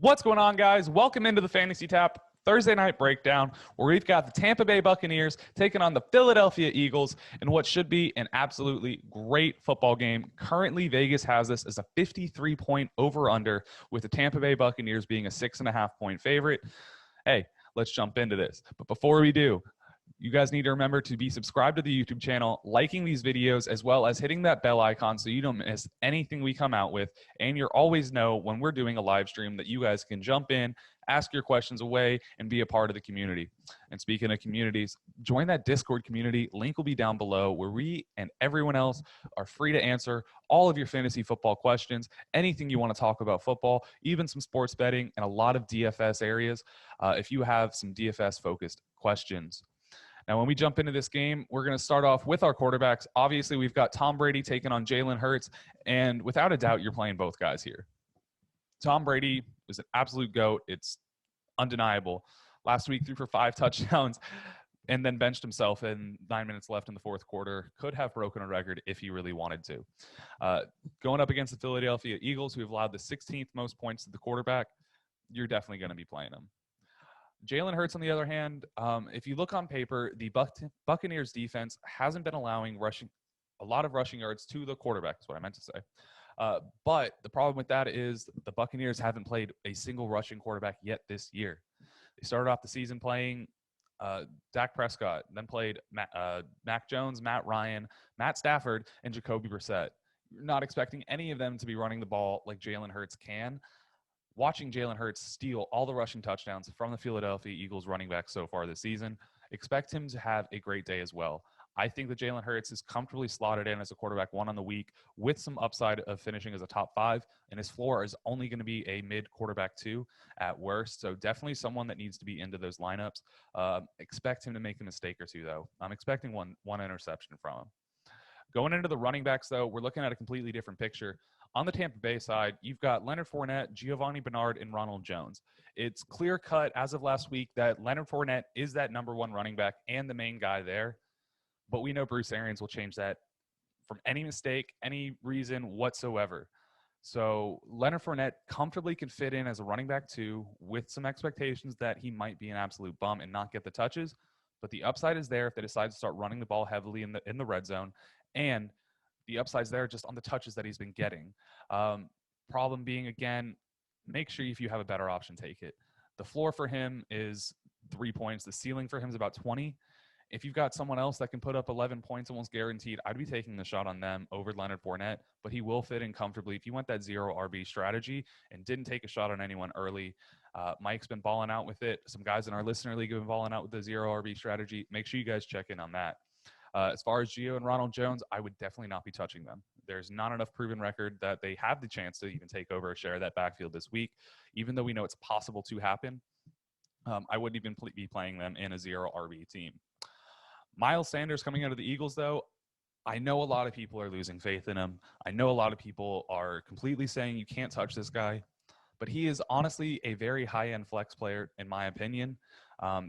What's going on, guys? Welcome into the Fantasy Tap Thursday night breakdown, where we've got the Tampa Bay Buccaneers taking on the Philadelphia Eagles in what should be an absolutely great football game. Currently, Vegas has this as a 53-point over-under, with the Tampa Bay Buccaneers being a 6.5-point favorite. Hey, let's jump into this. But before we do, you guys need to remember to be subscribed to the YouTube channel, liking these videos, as well as hitting that bell icon so you don't miss anything we come out with. And you'll always know when we're doing a live stream that you guys can jump in, ask your questions away, and be a part of the community. And speaking of communities, join that Discord community. Link will be down below, where we and everyone else are free to answer all of your fantasy football questions, anything you want to talk about football, even some sports betting and a lot of DFS areas if you have some DFS-focused questions. Now, when we jump into this game, we're going to start off with our quarterbacks. Obviously, we've got Tom Brady taking on Jalen Hurts, and without a doubt, you're playing both guys here. Tom Brady is an absolute GOAT. It's undeniable. Last week, threw for 5 touchdowns and then benched himself in 9 minutes left in the fourth quarter. Could have broken a record if he really wanted to. Going up against the Philadelphia Eagles, who have allowed the 16th most points to the quarterback, you're definitely going to be playing them. Jalen Hurts, on the other hand, if you look on paper, the Buccaneers defense hasn't been allowing a lot of rushing yards to the quarterback, is what I meant to say. But the problem with that is the Buccaneers haven't played a single rushing quarterback yet this year. They started off the season playing Dak Prescott, then played Mac Jones, Matt Ryan, Matt Stafford, and Jacoby Brissett. You're not expecting any of them to be running the ball like Jalen Hurts can. Watching Jalen Hurts steal all the rushing touchdowns from the Philadelphia Eagles running back so far this season, expect him to have a great day as well. I think that Jalen Hurts is comfortably slotted in as a quarterback 1 on the week with some upside of finishing as a top 5, and his floor is only going to be a mid quarterback 2 at worst. So definitely someone that needs to be into those lineups. Expect him to make a mistake or two, though. I'm expecting one interception from him. Going into the running backs, though, we're looking at a completely different picture. On the Tampa Bay side, you've got Leonard Fournette, Giovanni Bernard, and Ronald Jones. It's clear-cut as of last week that Leonard Fournette is that number 1 running back and the main guy there. But we know Bruce Arians will change that from any mistake, any reason whatsoever. So Leonard Fournette comfortably can fit in as a running back 2 with some expectations that he might be an absolute bum and not get the touches. But the upside is there if they decide to start running the ball heavily in the red zone. And the upside's there just on the touches that he's been getting. Problem being, again, make sure if you have a better option, take it. The floor for him is 3 points. The ceiling for him is about 20. If you've got someone else that can put up 11 points almost guaranteed, I'd be taking the shot on them over Leonard Fournette, but he will fit in comfortably. If you want that 0 RB strategy and didn't take a shot on anyone early, Mike's been balling out with it. Some guys in our listener league have been balling out with the 0 RB strategy. Make sure you guys check in on that. As far as Gio and Ronald Jones, I would definitely not be touching them. There's not enough proven record that they have the chance to even take over a share of that backfield this week, even though we know it's possible to happen. I wouldn't even be playing them in a 0 RB team. Miles Sanders coming out of the Eagles, though, I know a lot of people are losing faith in him. I know a lot of people are completely saying you can't touch this guy, but he is honestly a very high-end flex player, in my opinion.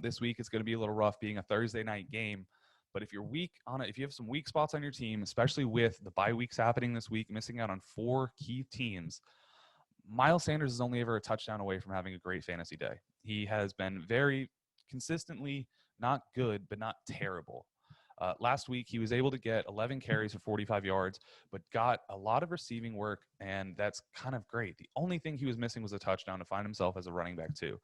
This week it's going to be a little rough being a Thursday night game. But if you're weak on it, if you have some weak spots on your team, especially with the bye weeks happening this week, missing out on 4 key teams, Miles Sanders is only ever a touchdown away from having a great fantasy day. He has been very consistently not good, but not terrible. Last week, he was able to get 11 carries for 45 yards, but got a lot of receiving work, and that's kind of great. The only thing he was missing was a touchdown to find himself as a running back, too.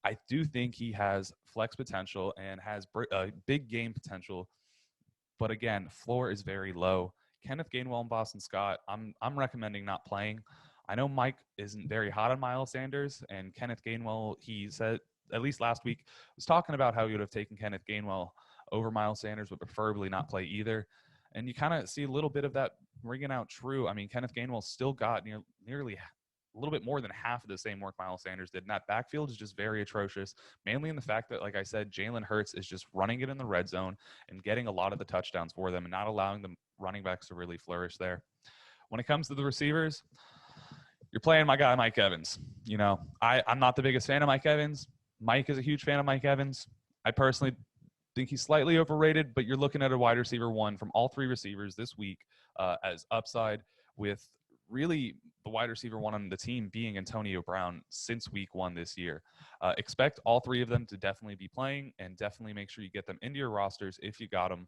I do think he has flex potential and has big game potential, but again, floor is very low. Kenneth Gainwell and Boston Scott, I'm recommending not playing. I know Mike isn't very hot on Miles Sanders, and Kenneth Gainwell, he said, at least last week, was talking about how he would have taken Kenneth Gainwell over Miles Sanders, but preferably not play either. And you kind of see a little bit of that ringing out true. I mean, Kenneth Gainwell still got nearly a little bit more than half of the same work Miles Sanders did. And that backfield is just very atrocious, mainly in the fact that, like I said, Jalen Hurts is just running it in the red zone and getting a lot of the touchdowns for them and not allowing the running backs to really flourish there. When it comes to the receivers, you're playing my guy, Mike Evans. I'm not the biggest fan of Mike Evans. Mike is a huge fan of Mike Evans. I personally think he's slightly overrated, but you're looking at a wide receiver 1 from all 3 receivers this week as upside with really the wide receiver one on the team being Antonio Brown since week 1 this year. Expect all 3 of them to definitely be playing, and definitely make sure you get them into your rosters if you got them.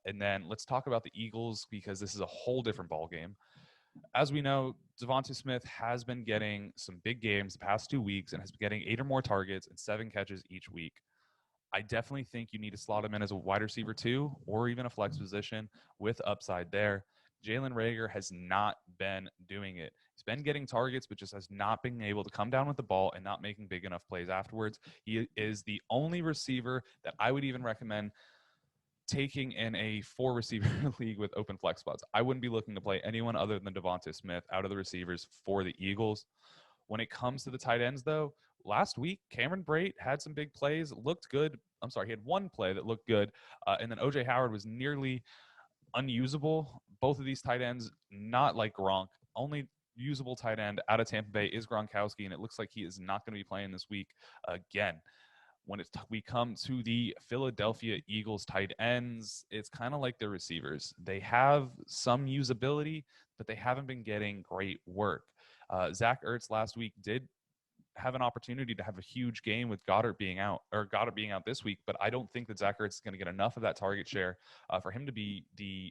And then let's talk about the Eagles, because this is a whole different ball game. As we know, Devonta Smith has been getting some big games the past 2 weeks and has been getting 8 or more targets and 7 catches each week. I definitely think you need to slot him in as a wide receiver 2 or even a flex position with upside there. Jalen Reagor has not been doing it. He's been getting targets, but just has not been able to come down with the ball and not making big enough plays afterwards. He is the only receiver that I would even recommend taking in a 4-receiver league with open flex spots. I wouldn't be looking to play anyone other than Devonta Smith out of the receivers for the Eagles. When it comes to the tight ends, though, last week, Cameron Brate had some big plays, looked good. I'm sorry, he had one play that looked good, and then O.J. Howard was nearly unusable. Both of these tight ends, not like Gronk. Only usable tight end out of Tampa Bay is Gronkowski, and it looks like he is not going to be playing this week again. When we come to the Philadelphia Eagles tight ends, it's kind of like their receivers. They have some usability, but they haven't been getting great work. Zach Ertz last week did have an opportunity to have a huge game with Goddard being out this week, but I don't think that Zach Ertz is going to get enough of that target share for him to be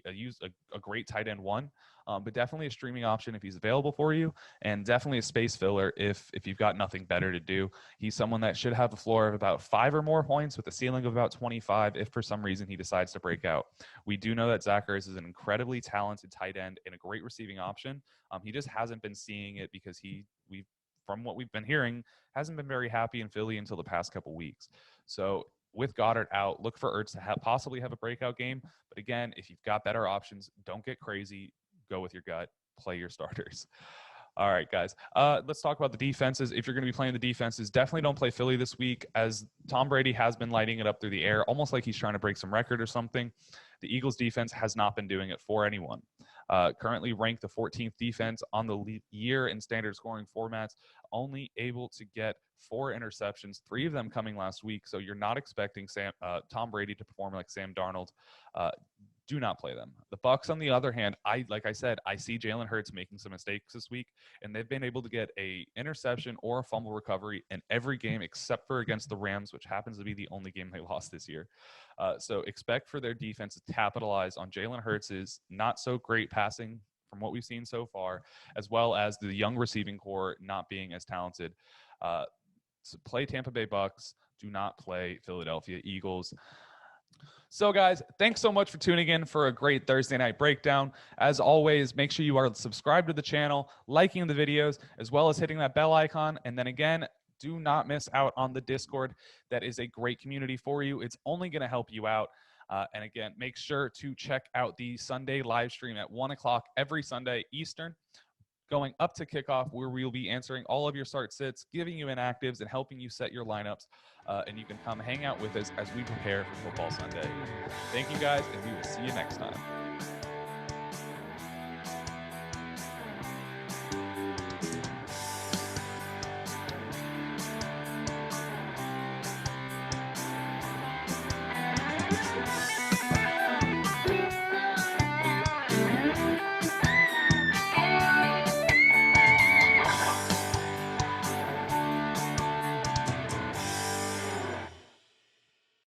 a great tight end one. But definitely a streaming option if he's available for you, and definitely a space filler if you've got nothing better to do. He's someone that should have a floor of about 5 or more points with a ceiling of about 25 if for some reason he decides to break out. We do know that Zach Ertz is an incredibly talented tight end and a great receiving option. He just hasn't been seeing it because from what we've been hearing, hasn't been very happy in Philly until the past couple weeks. So with Goddard out, look for Ertz to possibly have a breakout game. But again, if you've got better options, don't get crazy. Go with your gut. Play your starters. All right, guys. Let's talk about the defenses. If you're going to be playing the defenses, definitely don't play Philly this week, as Tom Brady has been lighting it up through the air, almost like he's trying to break some record or something. The Eagles defense has not been doing it for anyone. Currently ranked the 14th defense on the year in standard scoring formats, only able to get 4 interceptions, 3 of them coming last week. So you're not expecting Tom Brady to perform like Sam Darnold. Do not play them. The Bucs, on the other hand, like I said, I see Jalen Hurts making some mistakes this week, and they've been able to get a interception or a fumble recovery in every game except for against the Rams, which happens to be the only game they lost this year. So expect for their defense to capitalize on Jalen Hurts' not so great passing from what we've seen so far, as well as the young receiving core not being as talented. So play Tampa Bay Bucs. Do not play Philadelphia Eagles. So, guys, thanks so much for tuning in for a great Thursday night breakdown. As always, make sure you are subscribed to the channel, liking the videos, as well as hitting that bell icon. And then again, do not miss out on the Discord. That is a great community for you. It's only going to help you out. And again, make sure to check out the Sunday live stream at 1 o'clock every Sunday Eastern, going up to kickoff, where we'll be answering all of your start sits, giving you inactives, and helping you set your lineups. And you can come hang out with us as we prepare for Football Sunday. Thank you, guys, and we will see you next time.